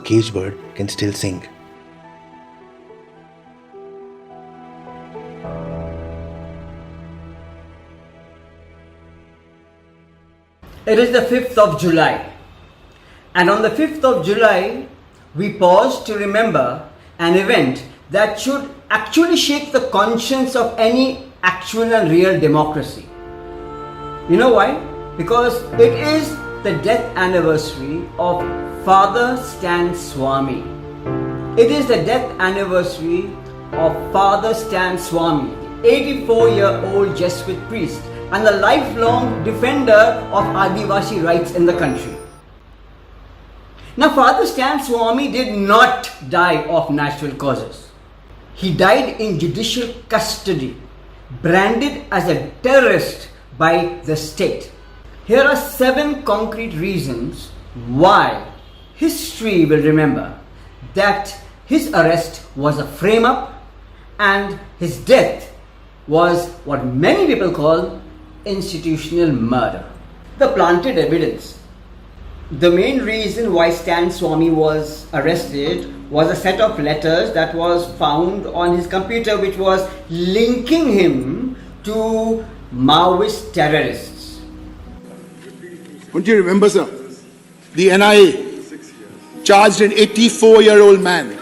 caged bird can still sing. It is the 5th of July, and on the 5th of July, we pause to remember an event that should actually shake the conscience of any actual and real democracy. You know why? Because it is the death anniversary of Father Stan Swamy. It is the death anniversary of Father Stan Swamy, the 84-year-old Jesuit priest and the lifelong defender of Adivasi rights in the country. Now, Father Stan Swamy did not die of natural causes. He died in judicial custody, branded as a terrorist by the state. Here are 7 concrete reasons why history will remember that his arrest was a frame-up and his death was what many people call institutional murder. The planted evidence. The main reason why Stan Swamy was arrested was a set of letters that was found on his computer which was linking him to Maoist terrorists. Don't you remember, sir? The NIA charged an 84-year-old man,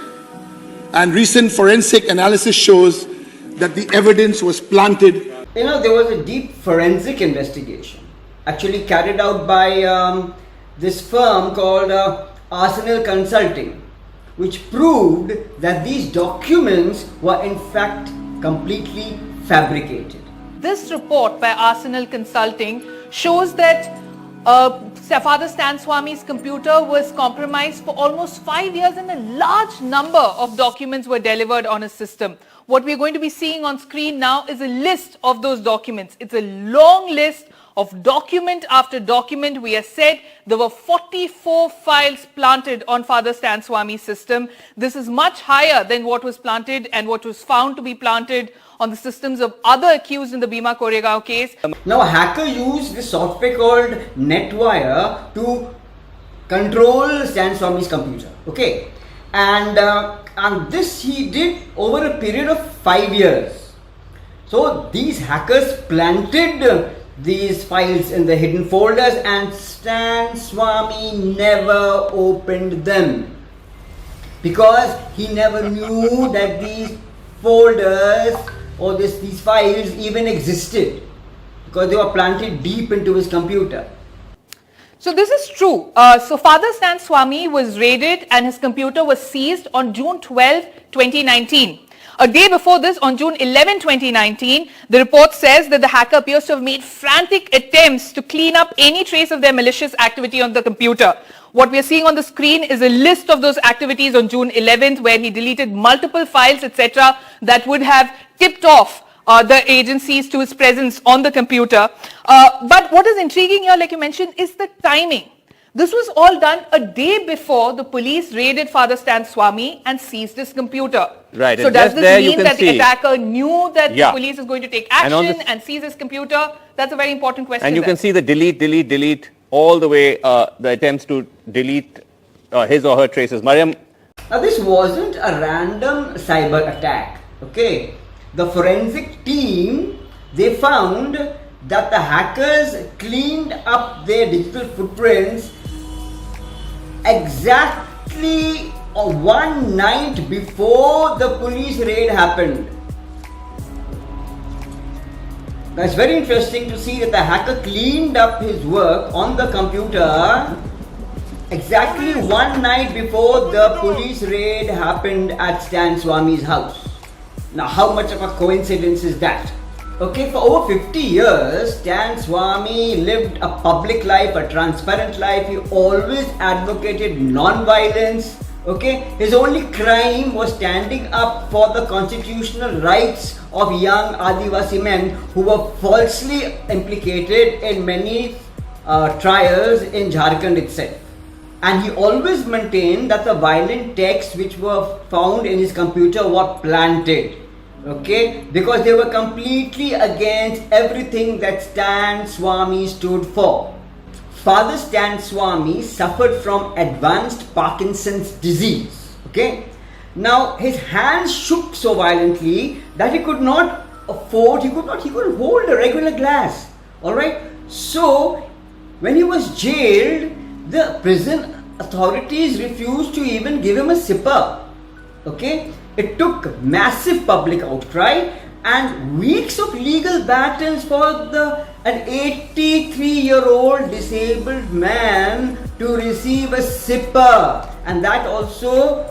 and recent forensic analysis shows that the evidence was planted. You know, there was a deep forensic investigation actually carried out by this firm called Arsenal Consulting, which proved that these documents were in fact completely fabricated. This report by Arsenal Consulting shows that Father Stan Swamy's computer was compromised for almost 5 years and a large number of documents were delivered on his system. What we're going to be seeing on screen now is a list of those documents. It's a long list of document after document. We have said there were 44 files planted on Father Stan Swamy's system. This is much higher than what was planted and what was found to be planted on the systems of other accused in the Bhima Koregaon case. Now, a hacker used this software called NetWire to control Stan Swamy's computer. Okay, and this he did over a period of 5 years. So these hackers planted these files in the hidden folders, and Stan Swamy never opened them because he never knew that these folders or these files even existed, because they were planted deep into his computer. So this is true. So Father Stan Swamy was raided and his computer was seized on June 12, 2019. A day before this, on June 11, 2019, the report says that the hacker appears to have made frantic attempts to clean up any trace of their malicious activity on the computer. What we are seeing on the screen is a list of those activities on June 11th, where he deleted multiple files, etc., that would have tipped off the agencies to his presence on the computer. But what is intriguing here, like you mentioned, is the timing. This was all done a day before the police raided Father Stan Swamy and seized his computer. Right. So does this mean that the attacker knew that the police is going to take action and seize his computer? That's a very important question. And you can see the delete all the way, the attempts to delete his or her traces. Mariam? Now, this wasn't a random cyber attack. Okay, the forensic team, they found that the hackers cleaned up their digital footprints exactly one night before the police raid happened. That's very interesting to see that the hacker cleaned up his work on the computer exactly one night before the police raid happened at Stan Swamy's house. Now, how much of a coincidence is that? Okay, for over 50 years, Stan Swamy lived a public life, a transparent life. He always advocated non-violence. Okay, his only crime was standing up for the constitutional rights of young Adivasi men who were falsely implicated in many trials in Jharkhand itself. And he always maintained that the violent texts which were found in his computer were planted. Okay, because they were completely against everything that Stan Swamy stood for. Father Stan Swamy suffered from advanced Parkinson's disease. Okay? Now his hands shook so violently that he couldn't hold a regular glass. Alright? So when he was jailed, the prison authorities refused to even give him a sipper. Okay? It took massive public outcry and weeks of legal battles for an 83-year-old disabled man to receive a sipper, and that also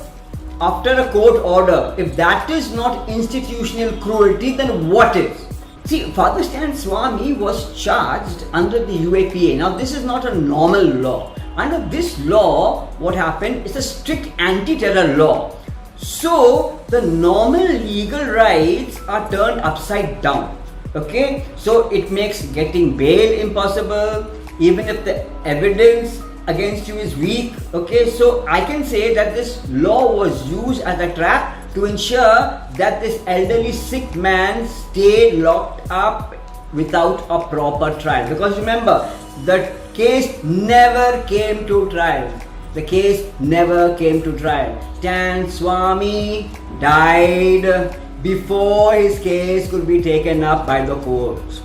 after a court order. If that is not institutional cruelty, then what is? See, Father Stan Swamy was charged under the UAPA. Now this is not a normal law. Under this law, what happened is a strict anti-terror law. So the normal legal rights are turned upside down. Okay, so it makes getting bail impossible even if the evidence against you is weak. Okay, so I can say that this law was used as a trap to ensure that this elderly sick man stayed locked up without a proper trial. Because remember, the case never came to trial. The case never came to trial. Stan Swamy died before his case could be taken up by the courts.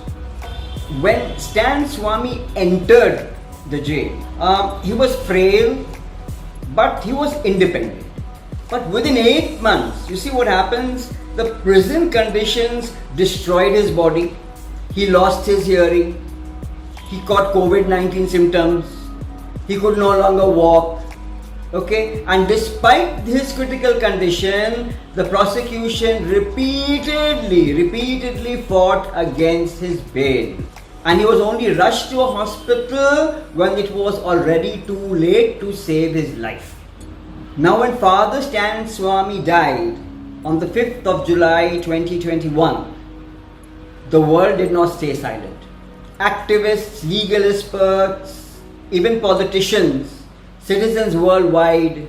When Stan Swamy entered the jail, he was frail, but he was independent. But within 8 months, you see what happens? The prison conditions destroyed his body. He lost his hearing. He caught COVID-19 symptoms. He could no longer walk. Okay, and despite his critical condition, the prosecution repeatedly fought against his bail. And he was only rushed to a hospital when it was already too late to save his life. Now when Father Stan Swamy died on the 5th of July 2021, the world did not stay silent. Activists, legal experts, even politicians, citizens worldwide,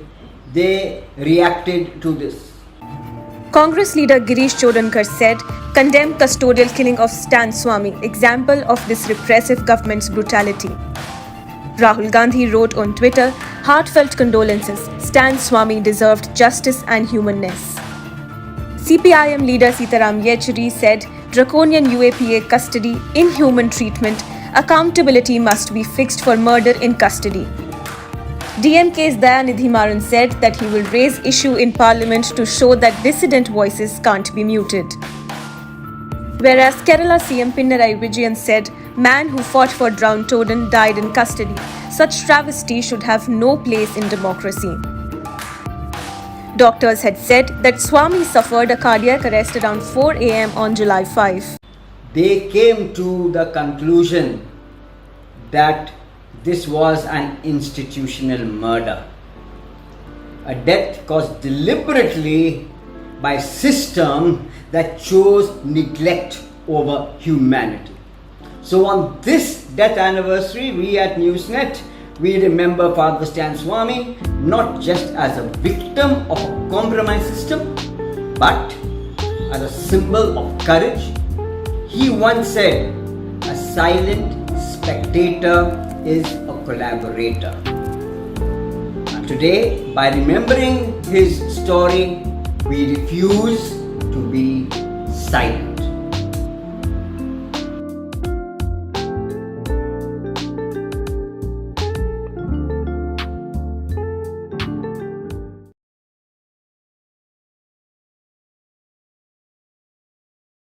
they reacted to this. Congress leader Girish Chodankar said, condemned custodial killing of Stan Swamy, example of this repressive government's brutality. Rahul Gandhi wrote on Twitter, heartfelt condolences, Stan Swamy deserved justice and humanness. CPIM leader Sitaram Yechury said, draconian UAPA custody, inhuman treatment, accountability must be fixed for murder in custody. DMK's Dayanidhi Maran said that he will raise issue in parliament to show that dissident voices can't be muted. Whereas Kerala CM Pinarayi Vijayan said, man who fought for downtrodden died in custody. Such travesty should have no place in democracy. Doctors had said that Swamy suffered a cardiac arrest around 4 a.m. on July 5. They came to the conclusion that this was an institutional murder. A death caused deliberately by a system that chose neglect over humanity. So on this death anniversary, we at Newsnet, we remember Father Stan Swamy not just as a victim of a compromised system, but as a symbol of courage. He once said, a silent spectator is a collaborator. And today, by remembering his story, we refuse to be silent.